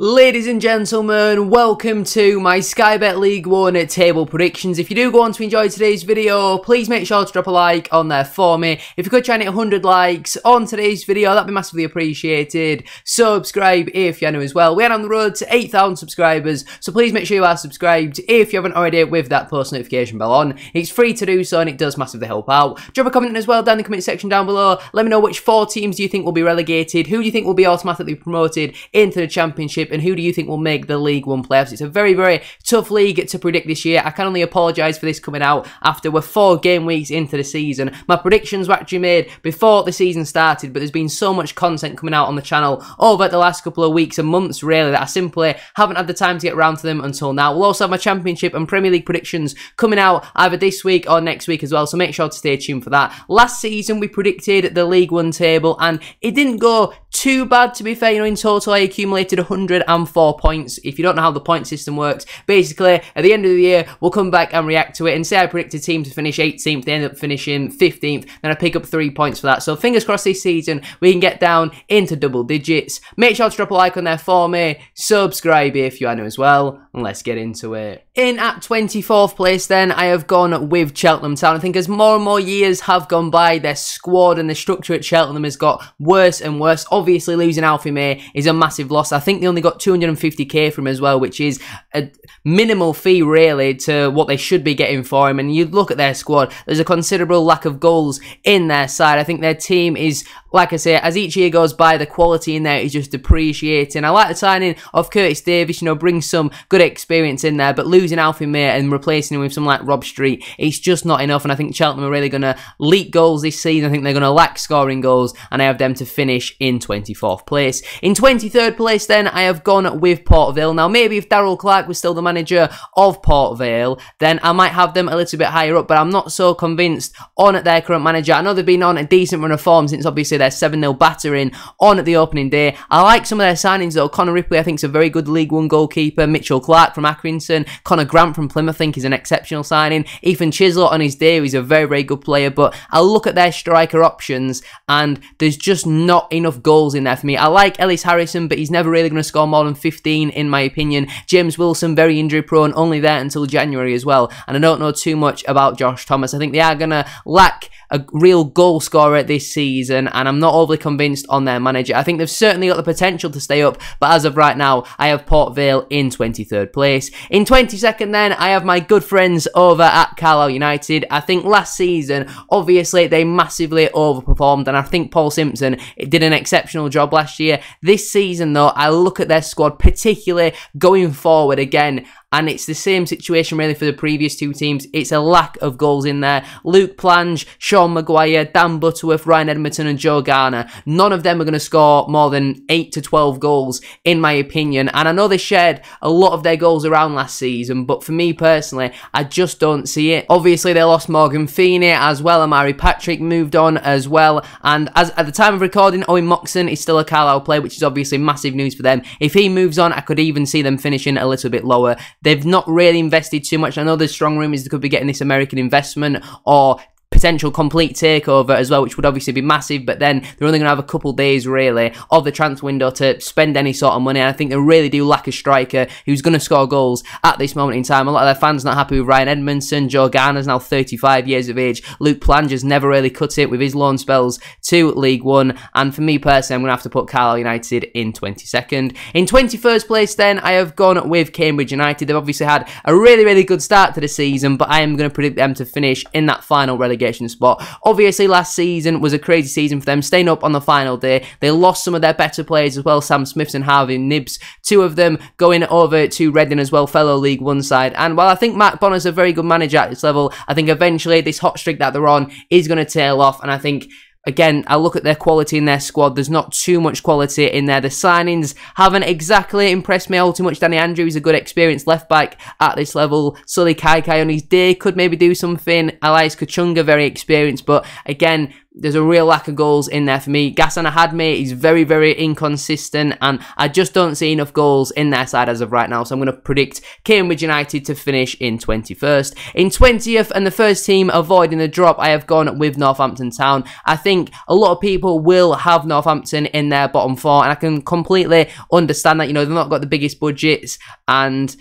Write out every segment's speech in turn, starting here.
Ladies and gentlemen, welcome to my Sky Bet League 1 table predictions. If you do go on to enjoy today's video, please make sure to drop a like on there for me. If you could try and hit 100 likes on today's video, that'd be massively appreciated. Subscribe if you're new as well. We're on the road to 8,000 subscribers, so please make sure you are subscribed if you haven't already with that post notification bell on. It's free to do so and it does massively help out. Drop a comment in as well down in the comment section down below. Let me know which 4 teams you think will be relegated, who do you think will be automatically promoted into the Championship, and who do you think will make the League 1 playoffs. It's a very, very tough league to predict this year. I can only apologise for this coming out after we're 4 game weeks into the season. My predictions were actually made before the season started, but there's been so much content coming out on the channel over the last couple of weeks and months, really, that I simply haven't had the time to get around to them until now. We'll also have my Championship and Premier League predictions coming out either this week or next week as well, so make sure to stay tuned for that. Last season, we predicted the League 1 table, and it didn't go too bad, to be fair. You know, in total, I accumulated 104 points. If you don't know how the point system works, basically, at the end of the year, we'll come back and react to it and say I predicted a team to finish 18th, they end up finishing 15th, then I pick up 3 points for that. So fingers crossed this season, we can get down into double digits. Make sure to drop a like on there for me, subscribe if you are new as well, and let's get into it. In at 24th place then, I have gone with Cheltenham Town. I think as more and more years have gone by, their squad and the structure at Cheltenham has got worse and worse. Obviously, losing Alfie May is a massive loss. I think they only got 250k from him as well, which is a minimal fee, really, to what they should be getting for him. And you look at their squad, there's a considerable lack of goals in their side. I think their team is, like I say, as each year goes by, the quality in there is just depreciating. I like the signing of Curtis Davis, you know, brings some good experience in there, but losing Alfie May and replacing him with someone like Rob Street, it's just not enough. And I think Cheltenham are really going to leak goals this season. I think they're going to lack scoring goals, and I have them to finish in 24th place. In 23rd place then, I have gone with Port Vale. Now, maybe if Darryl Clark was still the manager of Port Vale, then I might have them a little bit higher up, but I'm not so convinced on their current manager. I know they've been on a decent run of form since obviously their 7-0 battering on at the opening day. I like some of their signings though. Connor Ripley, I think, is a very good League 1 goalkeeper. Mitchell Clark from Accrington. Connor Grant from Plymouth, I think, is an exceptional signing. Ethan Chislett on his day, he's a very, very good player, but I look at their striker options and there's just not enough goals in there for me. I like Ellis Harrison, but he's never really going to score more than 15 in my opinion. James Wilson, very injury prone, only there until January as well, and I don't know too much about Josh Thomas. I think they are going to lack a real goal scorer this season, and I'm not overly convinced on their manager. I think they've certainly got the potential to stay up, but as of right now, I have Port Vale in 23rd place. In 22nd then, I have my good friends over at Carlisle United. I think last season, obviously, they massively overperformed, and I think Paul Simpson did an exceptional job last year. This season, though, I look at their squad, particularly going forward again, and it's the same situation really for the previous 2 teams. It's a lack of goals in there. Luke Plange, Sean Maguire, Dan Butterworth, Ryan Edmonton and Joe Garner. None of them are going to score more than 8 to 12 goals in my opinion. And I know they shared a lot of their goals around last season, but for me personally, I just don't see it. Obviously, they lost Morgan Feeney as well. Amari Patrick moved on as well. And as at the time of recording, Owen Moxon is still a Carlisle player, which is obviously massive news for them. If he moves on, I could even see them finishing a little bit lower. They've not really invested too much. I know there's strong rumours they could be getting this American investment or potential complete takeover as well, which would obviously be massive, but then they're only going to have a couple days really of the transfer window to spend any sort of money, and I think they really do lack a striker who's going to score goals at this moment in time. A lot of their fans not happy with Ryan Edmondson. Joe Garner's now 35 years of age. Luke Plange has never really cut it with his loan spells to League 1, and for me personally, I'm going to have to put Carlisle United in 22nd. In 21st place then, I have gone with Cambridge United. They've obviously had a really, really good start to the season, but I am going to predict them to finish in that final relegation spot. Obviously, last season was a crazy season for them, staying up on the final day. They lost some of their better players as well, Sam Smiths and Harvey Nibbs, 2 of them going over to Reading as well, fellow League 1 side. And while I think Mark Bonner's a very good manager at this level, I think eventually this hot streak that they're on is going to tail off, and I think again, I look at their quality in their squad. There's not too much quality in there. The signings haven't exactly impressed me all too much. Danny Andrews, a good experienced left back at this level. Sully Kaikai on his day could maybe do something. Elias Kachunga, very experienced, but again, there's a real lack of goals in there for me. Gassan Ahadme, he's very, very inconsistent, and I just don't see enough goals in their side as of right now. So I'm going to predict Cambridge United to finish in 21st. In 20th, and the first team avoiding the drop, I have gone with Northampton Town. I think a lot of people will have Northampton in their bottom four, and I can completely understand that. You know, they've not got the biggest budgets, and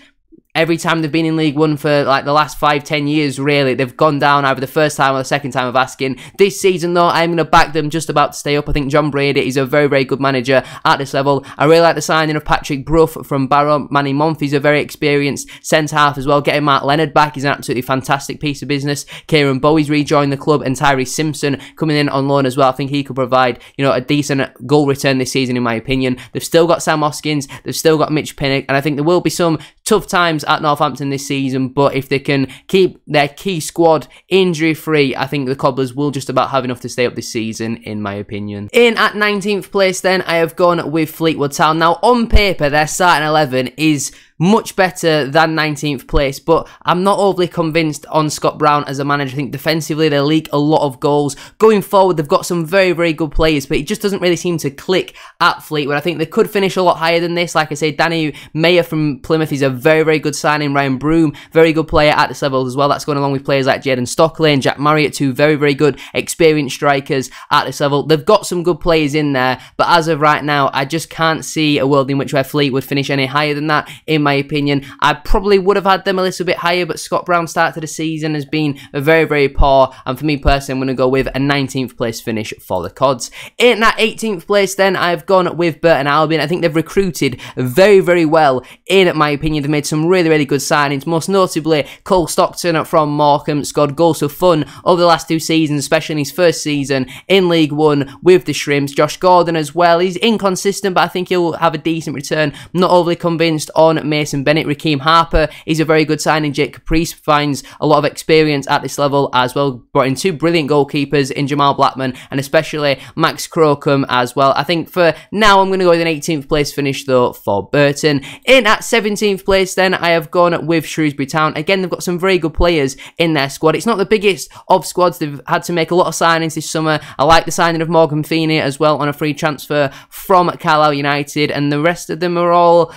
every time they've been in League One for like the last 5-10 years, really, they've gone down either the first time or the second time of asking. This season, though, I'm going to back them just about to stay up. I think John Brady is a very, very good manager at this level. I really like the signing of Patrick Brough from Barrow. Manny Monfils a very experienced centre-half as well. Getting Mark Leonard back is an absolutely fantastic piece of business. Kieran Bowie's rejoined the club, and Tyree Simpson coming in on loan as well. I think he could provide, you know, a decent goal return this season, in my opinion. They've still got Sam Hoskins. They've still got Mitch Pinnock, and I think there will be some tough times at Northampton this season, but if they can keep their key squad injury-free, I think the Cobblers will just about have enough to stay up this season, in my opinion. In at 19th place, then, I have gone with Fleetwood Town. Now, on paper, their starting 11 is much better than 19th place, but I'm not overly convinced on Scott Brown as a manager. I think defensively they leak a lot of goals. Going forward, they've got some very, very good players, but it just doesn't really seem to click at Fleetwood. I think they could finish a lot higher than this. Like I say, Danny Mayer from Plymouth is a very, very good signing. Ryan Broom, very good player at this level as well. That's going along with players like Jaden Stockley and Jack Marriott, two very, very good experienced strikers at this level. They've got some good players in there, but as of right now, I just can't see a world in which where Fleetwood finish any higher than that, in my opinion. I probably would have had them a little bit higher, but Scott Brown's start to the season has been very, very poor, and for me personally, I'm going to go with a 19th place finish for the Cods. In that 18th place, then, I've gone with Burton Albion. I think they've recruited very, very well, in my opinion. They've made some really, really good signings, most notably Cole Stockton from Morecambe scored goals for fun over the last 2 seasons, especially in his first season in League One with the Shrimps. Josh Gordon as well. He's inconsistent, but I think he'll have a decent return. I'm not overly convinced on Mason Bennett. Rakeem Harper is a very good signing. Jake Caprice finds a lot of experience at this level as well. Brought in 2 brilliant goalkeepers in Jamal Blackman and especially Max Crocombe as well. I think for now, I'm going to go with an 18th place finish, though, for Burton. In at 17th place, then, I have gone with Shrewsbury Town. Again, they've got some very good players in their squad. It's not the biggest of squads. They've had to make a lot of signings this summer. I like the signing of Morgan Feeney as well on a free transfer from Carlisle United, and the rest of them are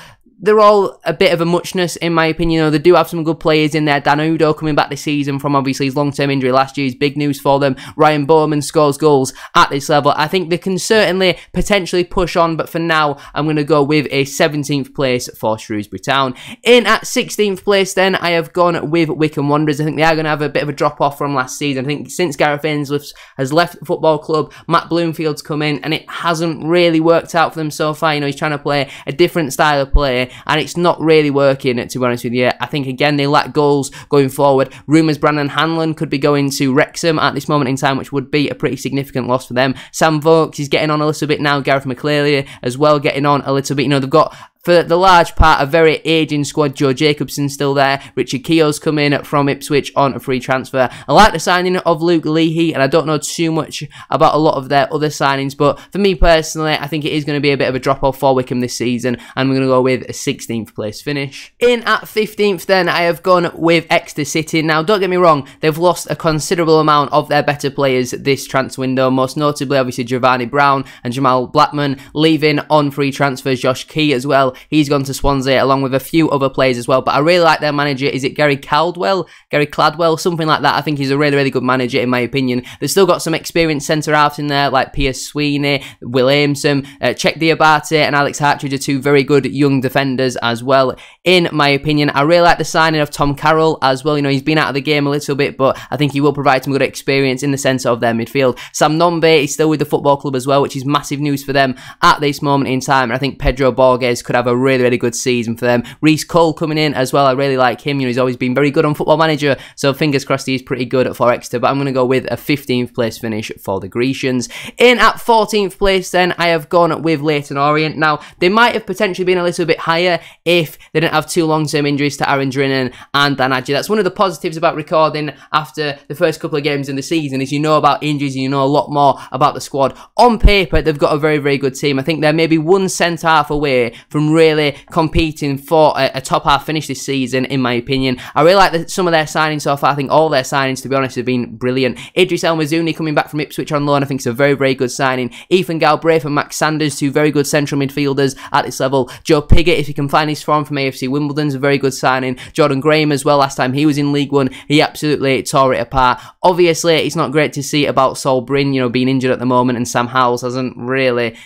they're all a bit of a muchness, in my opinion. You know, they do have some good players in there. Dan Udo coming back this season from obviously his long-term injury last year is big news for them. Ryan Bowman scores goals at this level. I think they can certainly potentially push on, but for now, I'm going to go with a 17th place for Shrewsbury Town. In at 16th place, then, I have gone with Wycombe Wanderers. I think they are going to have a bit of a drop-off from last season. I think since Gareth Ainsworth has left the football club, Matt Bloomfield's come in, and it hasn't really worked out for them so far. You know, he's trying to play a different style of play, and it's not really working, to be honest with you. I think, again, they lack goals going forward. Rumours Brandon Hanlon could be going to Wrexham at this moment in time, which would be a pretty significant loss for them. Sam Vokes is getting on a little bit now. Gareth McCleary as well getting on a little bit. You know, they've got, for the large part, a very aging squad. Joe Jacobson's still there. Richard Keogh's come in from Ipswich on a free transfer. I like the signing of Luke Leahy, and I don't know too much about a lot of their other signings, but for me personally, I think it is going to be a bit of a drop-off for Wycombe this season, and I'm going to go with a 16th place finish. In at 15th, then, I have gone with Exeter City. Now, don't get me wrong, they've lost a considerable amount of their better players this transfer window, most notably, obviously, Giovanni Brown and Jamal Blackman, leaving on free transfers. Josh Key as well. He's gone to Swansea along with a few other players as well. But I really like their manager. Is it Gary Caldwell? Gary Cladwell? Something like that. I think he's a really, really good manager in my opinion. They've still got some experienced centre-halves in there like Pierce Sweeney, Will Aimson, Czech Diabate and Alex Hartridge are 2 very good young defenders as well, in my opinion. I really like the signing of Tom Carroll as well. You know, he's been out of the game a little bit, but I think he will provide some good experience in the centre of their midfield. Sam Nombe is still with the football club as well, which is massive news for them at this moment in time. And I think Pedro Borges could have a really, really good season for them. Reece Cole coming in as well. I really like him. You know, he's always been very good on Football Manager, so fingers crossed he's pretty good for Exeter. But I'm going to go with a 15th place finish for the Grecians. In at 14th place, then, I have gone with Leyton Orient. Now, they might have potentially been a little bit higher if they didn't have 2 long-term injuries to Aaron Drinan and Dan Adji. That's one of the positives about recording after the first couple of games in the season, is you know about injuries and you know a lot more about the squad. On paper, they've got a very, very good team. I think they're maybe 1 centre-half away from them really competing for a top half finish this season, in my opinion. I really like some of their signings so far. I think all their signings, to be honest, have been brilliant. Idris El Mazouni coming back from Ipswich on loan, I think it's a very, very good signing. Ethan Galbraith and Max Sanders, two very good central midfielders at this level. Joe Pigott, if he can find his form from AFC Wimbledon's a very good signing. Jordan Graham as well, last time he was in League One, he absolutely tore it apart. Obviously, it's not great to see about Sol Bryn, being injured at the moment, and Sam Howells hasn't really,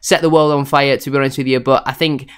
set the world on fire, to be honest with you, but I think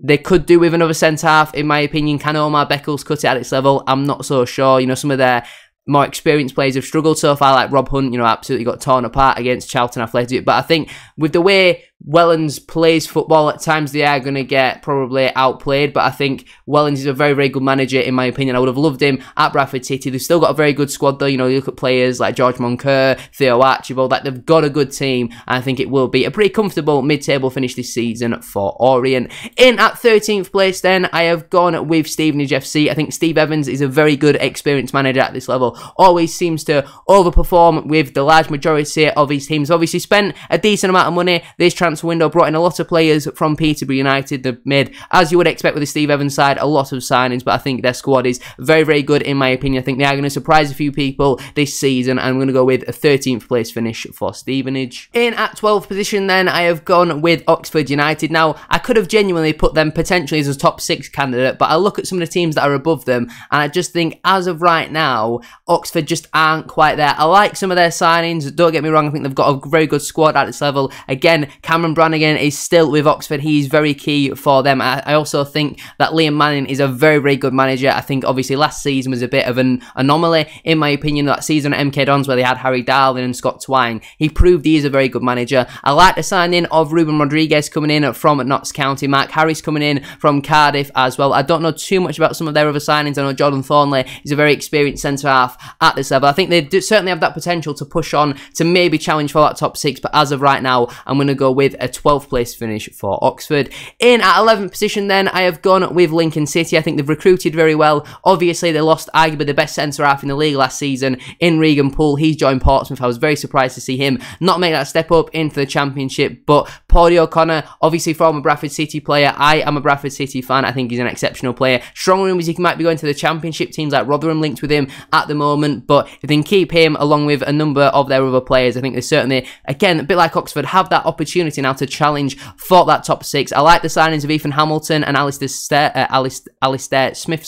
they could do with another centre-half, in my opinion. Can Omar Beckles cut it at its level? I'm not so sure. Some of their more experienced players have struggled so far, like Rob Hunt, absolutely got torn apart against Charlton Athletic. But I think with the way Wellens plays football, at times they are going to get probably outplayed, but I think Wellens is a very, very good manager, in my opinion. I would have loved him at Bradford City. They've still got a very good squad, though. You look at players like George Moncur, Theo Archibald, they've got a good team, and I think it will be a pretty comfortable mid-table finish this season for Orient. In at 13th place, then, I have gone with Stevenage FC. I think Steve Evans is a very good, experienced manager at this level. Always seems to overperform with the large majority of his teams. Obviously spent a decent amount of money this transfer window, brought in a lot of players from Peterborough United. They've made, as you would expect with the Steve Evans side, a lot of signings, but I think their squad is very, very good, in my opinion. I think they are going to surprise a few people this season, and I'm going to go with a 13th place finish for Stevenage. In at 12th position, then, I have gone with Oxford United. Now, I could have genuinely put them potentially as a top 6 candidate, but I look at some of the teams that are above them, and I just think, as of right now, Oxford just aren't quite there. I like some of their signings, don't get me wrong. I think they've got a very good squad at this level. Again, Cameron Brannigan is still with Oxford. He's very key for them. I also think that Liam Manning is a very, very good manager. I think, obviously, last season was a bit of an anomaly, in my opinion. That season at MK Dons, where they had Harry Darling and Scott Twine, he proved he is a very good manager. I like the signing of Ruben Rodriguez coming in from Notts County. Mark Harris coming in from Cardiff as well. I don't know too much about some of their other signings. I know Jordan Thornley is a very experienced centre-half at this level. I think they do certainly have that potential to push on to maybe challenge for that top 6, but as of right now, I'm going to go with a 12th place finish for Oxford. In at 11th position, then, I have gone with Lincoln City. I think they've recruited very well. Obviously, they lost arguably the best centre-half in the league last season in Regan Poole. He's joined Portsmouth. I was very surprised to see him not make that step up into the Championship, but Paudie O'Connor, obviously former Bradford City player. I am a Bradford City fan. I think he's an exceptional player. Strong rumours he might be going to the Championship. Teams like Rotherham linked with him at the moment, but if they can keep him along with a number of their other players, I think they certainly, again, a bit like Oxford, have that opportunity now to challenge for that top 6. I like the signings of Ethan Hamilton and Alistair Smith,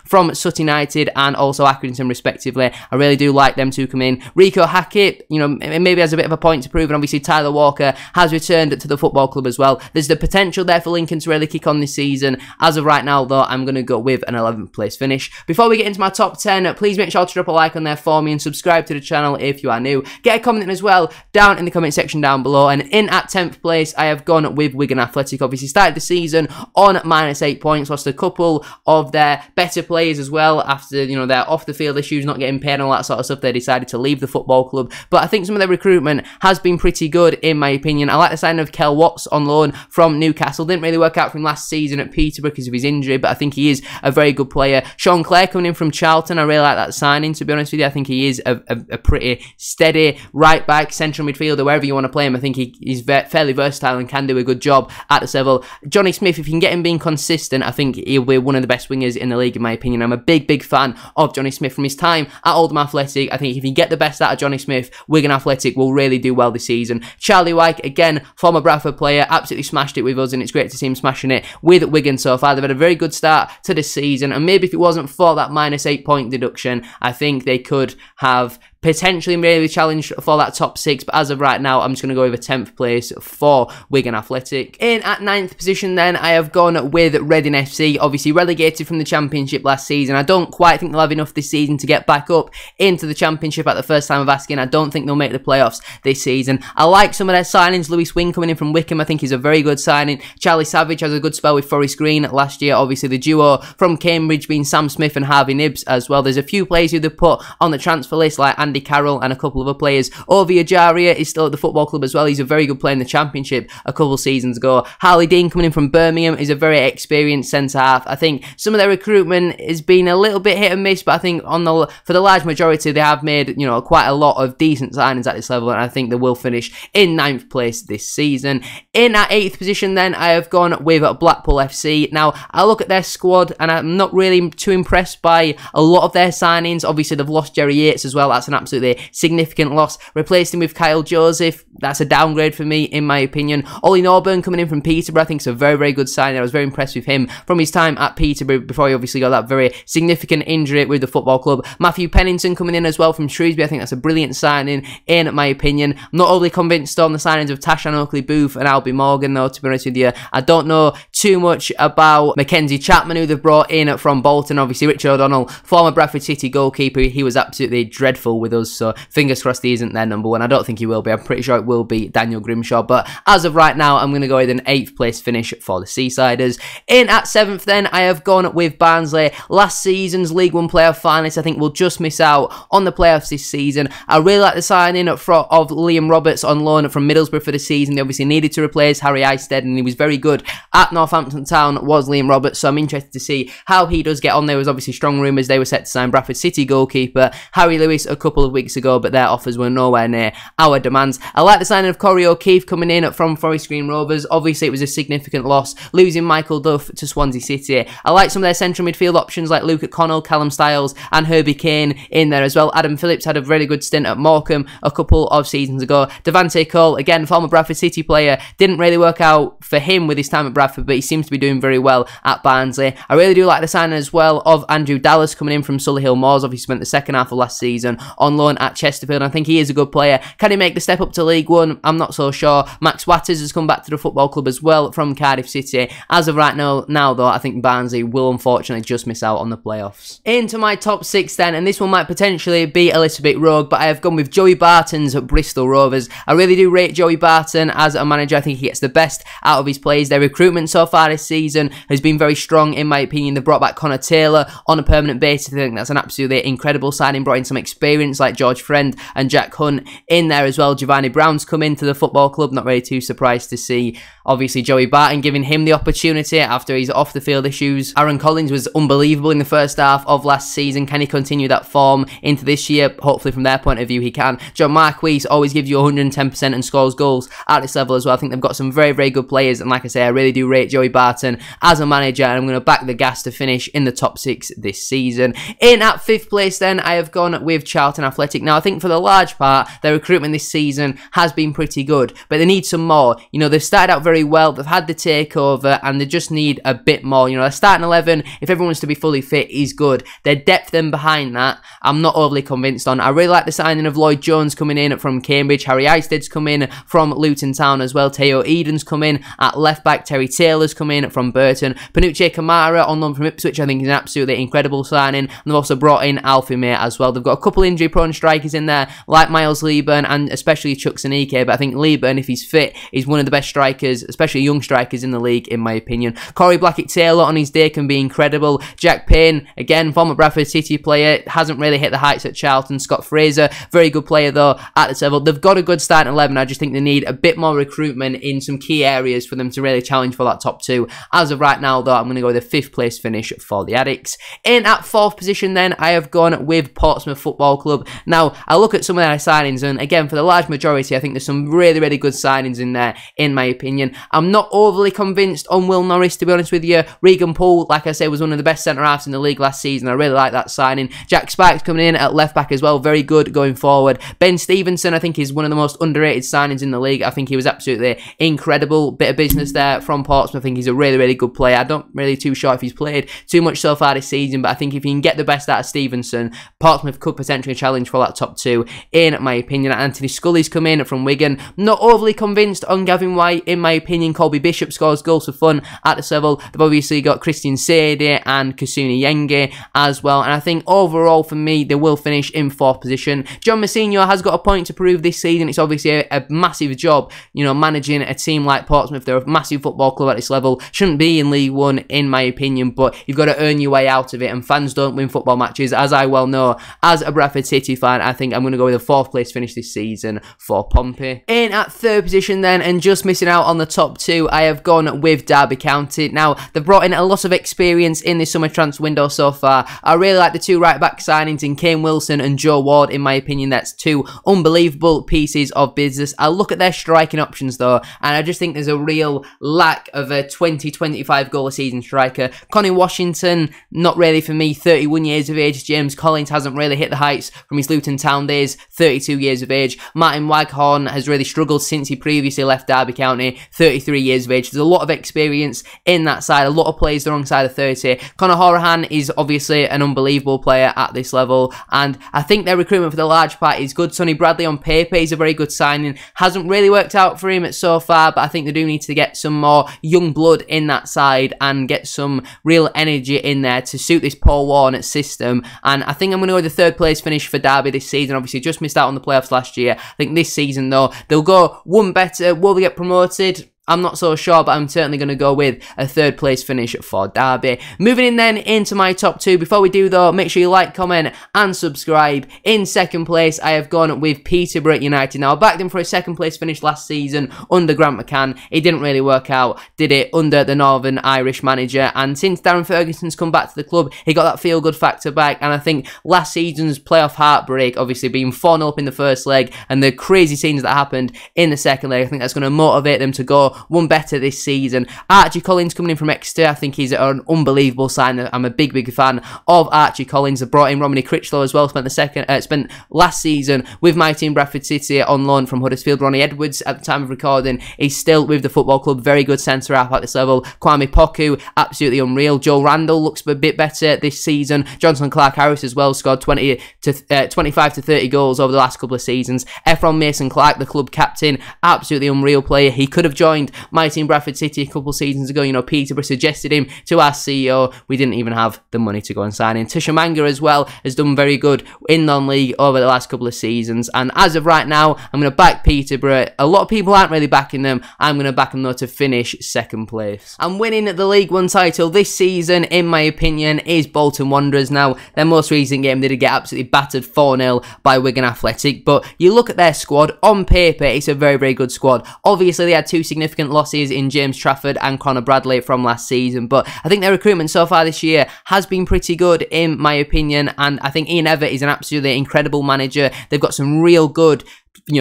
from Sutton United and also Accrington, respectively. I really do like them to come in. Rico Hackett, maybe has a bit of a point to prove, and obviously Tyler Walker has returned to the football club as well. There's the potential there for Lincoln to really kick on this season. As of right now, though, I'm going to go with an 11th place finish. Before we get into my top 10, please make sure to drop a like on there for me and subscribe to the channel if you are new. Get a comment in as well down in the comment section down below. And in at 10th place, I have gone with Wigan Athletic. Obviously started the season on -8 points, lost a couple of their better players as well after, their off the field issues, not getting paid and all that sort of stuff. They decided to leave the football club, but I think some of their recruitment has been pretty good, in my opinion. I like the signing of Kel Watts on loan from Newcastle. Didn't really work out for him last season at Peterborough because of his injury, but I think he is a very good player. Sean Clare coming in from Charlton, I really like that signing, to be honest with you. I think he is a pretty steady right back, central midfielder, wherever you want to play him. I think he's fairly versatile and can do a good job at this level. Johnny Smith, if you can get him being consistent, I think he'll be one of the best wingers in the league, in my opinion. I'm a big, big fan of Johnny Smith from his time at Oldham Athletic. I think if you get the best out of Johnny Smith, Wigan Athletic will really do well this season. Charlie Wyke, again, former Bradford player, absolutely smashed it with us, and it's great to see him smashing it with Wigan so far. They've had a very good start to this season, and maybe if it wasn't for that -8 point deduction, I think they could have potentially maybe challenge for that top 6, but as of right now, I'm just going to go with a 10th place for Wigan Athletic. In at 9th position, then, I have gone with Reading FC, obviously relegated from the Championship last season. I don't quite think they'll have enough this season to get back up into the Championship at the first time of asking. I don't think they'll make the playoffs this season. I like some of their signings. Lewis Wing coming in from Wickham, I think he's a very good signing. Charlie Savage has a good spell with Forest Green last year. Obviously, the duo from Cambridge being Sam Smith and Harvey Nibbs as well. There's a few players who they've put on the transfer list, like Andy Andy Carroll and a couple of other players. Ovi Ajaria is still at the football club as well. He's a very good player in the Championship a couple of seasons ago. Harley Dean coming in from Birmingham is a very experienced centre-half. I think some of their recruitment has been a little bit hit and miss, but I think for the large majority, they have made, quite a lot of decent signings at this level, and I think they will finish in 9th place this season. In at 8th position then, I have gone with Blackpool FC. Now, I look at their squad, and I'm not really too impressed by a lot of their signings. Obviously, they've lost Jerry Yates as well. That's an absolutely significant loss. Replaced him with Kyle Joseph. That's a downgrade for me, in my opinion. Ollie Norburn coming in from Peterborough, I think it's a very, very good signing. I was very impressed with him from his time at Peterborough before he obviously got that very significant injury with the football club. Matthew Pennington coming in as well from Shrewsbury. I think that's a brilliant signing, in my opinion. I'm not overly convinced on the signings of Tashan Oakley-Booth and Albie Morgan, though, to be honest with you. I don't know too much about Mackenzie Chapman, who they've brought in from Bolton. Obviously, Richard O'Donnell, former Bradford City goalkeeper, he was absolutely dreadful with us, so fingers crossed he isn't their number one. I don't think he will be. I'm pretty sure it will be Daniel Grimshaw, but as of right now, I'm going to go with an 8th place finish for the Seasiders. In at 7th then, I have gone with Barnsley. Last season's League One playoff finalists, I think, will just miss out on the playoffs this season. I really like the signing of Liam Roberts on loan from Middlesbrough for the season. They obviously needed to replace Harry Eisted, and he was very good at Northampton Town, was Liam Roberts, so I'm interested to see how he does get on. There was obviously strong rumours they were set to sign Bradford City goalkeeper Harry Lewis a couple of weeks ago, but their offers were nowhere near our demands. I like the signing of Corey O'Keefe coming in from Forest Green Rovers. Obviously, it was a significant loss, losing Michael Duff to Swansea City. I like some of their central midfield options like Luke Connell, Callum Stiles and Herbie Kane in there as well. Adam Phillips had a really good stint at Morecambe a couple of seasons ago. Devante Cole, again, former Bradford City player, didn't really work out for him with his time at Bradford, but he seems to be doing very well at Barnsley. I really do like the signing as well of Andrew Dallas coming in from Solihull Moors. Obviously spent the second half of last season on loan at Chesterfield. I think he is a good player. Can he make the step up to League One? I'm not so sure. Max Watters has come back to the football club as well from Cardiff City. As of right now though, I think Barnsley will unfortunately just miss out on the playoffs. Into my top 6 then, and this one might potentially be a little bit rogue, but I have gone with Joey Barton's at Bristol Rovers. I really do rate Joey Barton as a manager. I think he gets the best out of his players. Their recruitment so far this season has been very strong, in my opinion. They brought back Connor Taylor on a permanent basis. I think that's an absolutely incredible signing. Brought in some experience like George Friend and Jack Hunt in there as well. Giovanni Brown's come into the football club. Not really too surprised to see, obviously, Joey Barton giving him the opportunity after his off-the-field issues. Aaron Collins was unbelievable in the first half of last season. Can he continue that form into this year? Hopefully, from their point of view, he can. John Marquis always gives you 110% and scores goals at this level as well. I think they've got some very, very good players, and like I say, I really do rate Joey Barton as a manager, and I'm going to back the gas to finish in the top 6 this season. In at 5th place then, I have gone with Charlton Athletic. Now, I think for the large part, their recruitment this season has been pretty good, but they need some more. They've started out very well, they've had the takeover, and they just need a bit more. Their starting 11, if everyone's to be fully fit, is good. Their depth then behind that, I'm not overly convinced on. I really like the signing of Lloyd Jones coming in from Cambridge. Harry Eisted's come in from Luton Town as well. Teo Eden's come in at left back. Terry Taylor's come in from Burton. Panucci Kamara on loan from Ipswich, I think is an absolutely incredible signing. And they've also brought in Alfie May as well. They've got a couple injury-prone strikers in there, like Miles Leeburn and especially Chuck Sanike, but I think Leeburn, if he's fit, is one of the best strikers, especially young strikers in the league, in my opinion. Corey Blackett-Taylor on his day can be incredible. Jack Payne, again, former Bradford City player, hasn't really hit the heights at Charlton. Scott Fraser, very good player though at this level. They've got a good starting 11. I just think they need a bit more recruitment in some key areas for them to really challenge for that top 2. As of right now though, I'm going to go with the 5th place finish for the Addicts. In at 4th position then, I have gone with Portsmouth Football Club. Now, I look at some of their signings, and again, for the large majority, I think there's some really, really good signings in there, in my opinion. I'm not overly convinced on Will Norris, to be honest with you. Regan Poole, like I say, was one of the best centre-halves in the league last season. I really like that signing. Jack Sparks coming in at left-back as well, very good going forward. Ben Stevenson, I think, is one of the most underrated signings in the league. I think he was absolutely incredible. Bit of business there from Portsmouth. I think he's a really, really good player. I'm not really too sure if he's played too much so far this season, but I think if you can get the best out of Stevenson, Portsmouth could potentially challenge for that top 2, in my opinion. Anthony Scully's come in from Wigan. Not overly convinced on Gavin White, in my opinion. Colby Bishop scores goals for fun at this level. They've obviously got Christian Sadie and Kasuni Yenge as well, and I think overall for me, they will finish in 4th position. John Mousinho has got a point to prove this season. It's obviously a massive job, managing a team like Portsmouth. They're a massive football club at this level. Shouldn't be in League One, in my opinion, but you've got to earn your way out of it, and fans don't win football matches, as I well know, as a Bradford City too far. I think I'm going to go with a 4th place finish this season for Pompey. In at 3rd position then, and just missing out on the top 2, I have gone with Derby County. Now, they've brought in a lot of experience in this summer transfer window so far. I really like the 2 right-back signings in Kane Wilson and Joe Ward. In my opinion, that's 2 unbelievable pieces of business. I look at their striking options though, and I just think there's a real lack of a 20-25 goal a season striker. Connie Washington, not really for me, 31 years of age. James Collins hasn't really hit the heights from his Luton Town days, 32 years of age. Martin Waghorn has really struggled since he previously left Derby County, 33 years of age. There's a lot of experience in that side, a lot of players the wrong side of 30. Conor Horahan is obviously an unbelievable player at this level, and I think their recruitment for the large part is good. Sonny Bradley on paper is a very good signing. Hasn't really worked out for him so far, but I think they do need to get some more young blood in that side and get some real energy in there to suit this Paul Warne system. And I think I'm going to go with the 3rd place finish for Derby this season. Obviously, just missed out on the playoffs last year. I think this season, though, they'll go one better. Will they get promoted? I'm not so sure, but I'm certainly going to go with a 3rd place finish for Derby. Moving in then into my top 2. Before we do though, make sure you like, comment and subscribe. In 2nd place, I have gone with Peterborough United. Now, I backed them for a 2nd place finish last season under Grant McCann. It didn't really work out, did it, under the Northern Irish manager. And since Darren Ferguson's come back to the club, he got that feel-good factor back. And I think last season's playoff heartbreak, obviously being 4-0 up in the first leg, and the crazy scenes that happened in the second leg, I think that's going to motivate them to go one better this season. Archie Collins coming in from Exeter, I think he's an unbelievable sign. I'm a big fan of Archie Collins. They brought in Romany Critchlow as well. Spent last season with my team Bradford City on loan from Huddersfield. Ronnie Edwards, at the time of recording, is still with the football club. Very good centre half at this level. Kwame Poku, absolutely unreal. Joe Randall looks a bit better this season. Johnson Clark Harris as well, scored 25 to 30 goals over the last couple of seasons. Efron Mason Clark, the club captain, absolutely unreal player. He could have joined my team Bradford City a couple of seasons ago. You know, Peterborough suggested him to our CEO. We didn't even have the money to go and sign him. Tisha Manga as well has done very good in non-league over the last couple of seasons. And as of right now, I'm going to back Peterborough. A lot of people aren't really backing them. I'm going to back them though to finish 2nd place. And winning the League One title this season, in my opinion, is Bolton Wanderers. Now, their most recent game, they did get absolutely battered 4-0 by Wigan Athletic. But you look at their squad, on paper, it's a very good squad. Obviously, they had 2 significant losses in James Trafford and Conor Bradley from last season, but I think their recruitment so far this year has been pretty good in my opinion, and I think Ian Evatt is an absolutely incredible manager. They've got some real good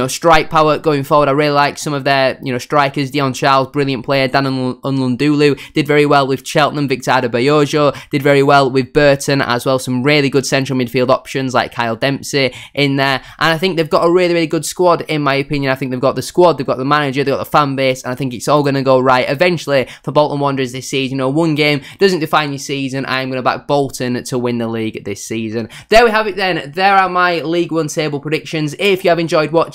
strike power going forward. I really like some of their, strikers. Dion Charles, brilliant player. Dan Unlundulu did very well with Cheltenham. Victor Adebayojo did very well with Burton as well. Some really good central midfield options like Kyle Dempsey in there. And I think they've got a really good squad, in my opinion. I think they've got the squad, they've got the manager, they've got the fan base, and I think it's all going to go right eventually for Bolton Wanderers this season. One game doesn't define your season. I'm going to back Bolton to win the league this season. There we have it then. There are my League One table predictions. If you have enjoyed watching,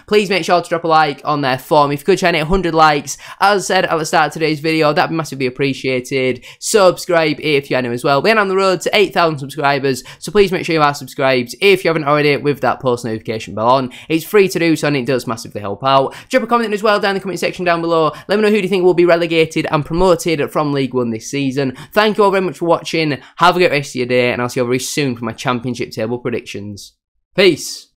please make sure to drop a like on there for me. If you could try and hit 100 likes, as I said at the start of today's video, that'd be massively appreciated. Subscribe if you're new as well. We're on the road to 8,000 subscribers, so please make sure you are subscribed if you haven't already with that post notification bell on. It's free to do so and it does massively help out. Drop a comment as well down in the comment section down below. Let me know who do you think will be relegated and promoted from League One this season. Thank you all very much for watching. Have a great rest of your day, and I'll see you all very soon for my Championship table predictions. Peace.